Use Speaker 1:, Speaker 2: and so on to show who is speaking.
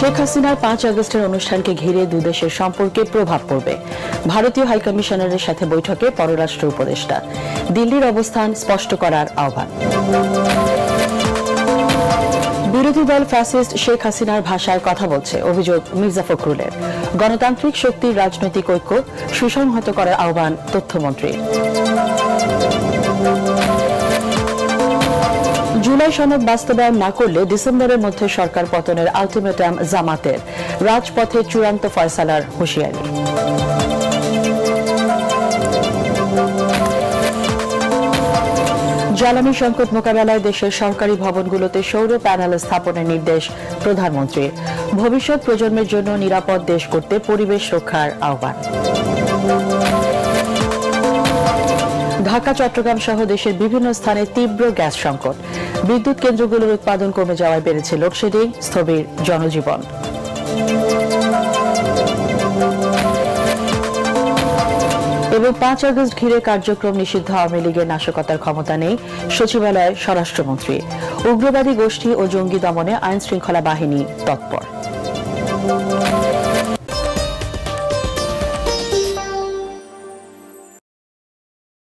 Speaker 1: শেখ হাসিনার 5 আগস্টের অনুষ্ঠানকে ঘিরে দুদেশের সম্পর্কে প্রভাব পড়বে। ভারতীয় হাইকমিশনারের সাথে বৈঠকে পররাষ্ট্র উপদেষ্টা। দিল্লির অবস্থান স্পষ্ট করার আহ্বান। বিরোধী দল ফ্যাসিস্ট শেখ হাসিনার ভাষায় কথা বলছে, অভিযোগ মির্জা ফখরুলের। গণতান্ত্রিক শক্তির রাজনৈতিক ঐক্য সুসংহত করার আহ্বান তথ্যমন্ত্রী। জুলাই সনদ বাস্তবায়ন না করলে ডিসেম্বরের মধ্যে সরকার পতনের আলটিমেটাম জামাতের। রাজপথে চূড়ান্ত ফয়সালার হুঁশিয়ারি। জ্বালানি সংকট মোকাবেলায় দেশের সরকারি ভবনগুলোতে সৌর প্যানেল স্থাপনের নির্দেশ প্রধানমন্ত্রীর। ভবিষ্যৎ প্রজন্মের জন্য নিরাপদ দেশ করতে পরিবেশ রক্ষার আহ্বান। ঢাকা, চট্টগ্রাম সহ দেশের বিভিন্ন স্থানে তীব্র গ্যাস সংকট। বিদ্যুৎ কেন্দ্রগুলোর উৎপাদন কমে যাওয়ায় বেড়েছে লোডশেডিং, স্থবির জনজীবন। এবং 5 আগস্ট ঘিরে কার্যক্রম নিষিদ্ধ আওয়ামী লীগের নাশকতার ক্ষমতা নেই সচিবালয়ের স্বরাষ্ট্রমন্ত্রী। উগ্রবাদী গোষ্ঠী ও জঙ্গি দমনে আইন শৃঙ্খলা বাহিনী তৎপর।